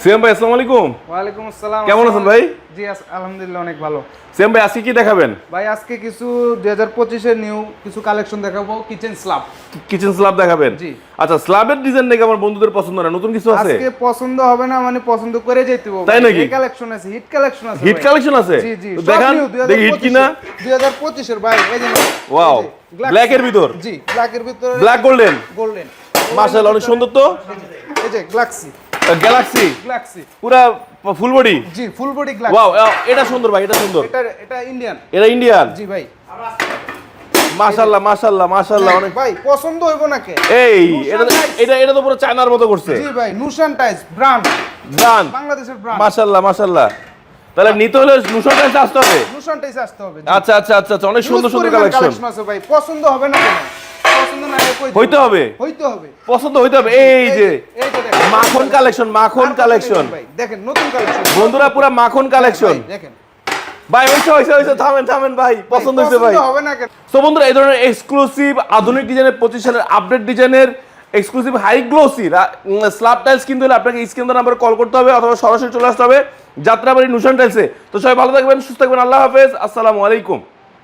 সিয়াম ভাই আসসালামু আলাইকুম। ওয়ালাইকুম আসসালাম। কেমন আছেন ভাই? জি আলহামদুলিল্লাহ অনেক ভালো। সিয়াম ভাই আজকে কি দেখাবেন? ভাই আজকে কিছু 2025 এর নিউ কিছু কালেকশন দেখাবো, কিচেন স্ল্যাব। কিচেন স্ল্যাব দেখাবেন? জি। আচ্ছা, স্ল্যাবের ডিজাইন নাকি আমার বন্ধুদের পছন্দ না, নতুন কিছু আছে? আজকে পছন্দ হবে না মানে পছন্দ করে যেতে হবে। তাই নাকি? এই কালেকশন আছে, হিট কালেকশন আছে। হিট কালেকশন আছে? জি জি। দেখান দেখি হিট কিনা। 2025 এর ভাই এই যে। ওয়াও, ব্ল্যাক এর ভিতর? জি, ব্ল্যাক এর ভিতর। Black golden? গোল্ডেন। মাশাআল্লাহ অনেক সুন্দর তো। এই যে গ্যালাক্সি। গ্যালাক্সি পুরা ফুল বডি? জি, ফুল বডি গ্লাক্সি। ওয়াও, এটা সুন্দর ভাই, এটা সুন্দর। এটা ইন্ডিয়ান। এটা ইন্ডিয়ান? জি ভাই। মাশাআল্লাহ মাশাআল্লাহ মাশাআল্লাহ অনেক। ভাই পছন্দ হইব নাকি? এই এটা তো পুরো চায়নার মতো করছে। জি ভাই, নুশান টাইস ব্র্যান্ড, বাংলাদেশের ব্র্যান্ড। মাশাআল্লাহ মাশাআল্লাহ। তাহলে নিতে হলে নুশান টাইস আসতে হবে? নুশান টাইস আসতে হবে। আচ্ছা আচ্ছা আচ্ছা, অনেক সুন্দর সুন্দর কালেকশন আছে ভাই। পছন্দ হবে না কেন? পছন্দ না হলে হইতে হবে। পছন্দ হইতে হবে। এই যে মাখন কালেকশন, মাখন কালেকশন ভাই দেখেন, নতুন কালেকশন বন্ধুরা, পুরো মাখন কালেকশন দেখেন ভাই। হইছে থামেন ভাই, পছন্দ হইছে ভাই। হবে না কেন? সো বন্ধুরা, এই ধরনের এক্সক্লুসিভ আধুনিক ডিজাইনের 25 সালের আপডেট ডিজাইনের exclusive high glossy slab tiles কিনতে হলে আপনাকে স্ক্রিন নাম্বারে কল করতে হবে অথবা সরাসরি চলে আসতে হবে যাত্রাবাড়ি নুশান টাইলসে। তো সবাই ভালো থাকবেন, সুস্থ থাকবেন, আল্লাহ হাফেজ, আসসালামু আলাইকুম।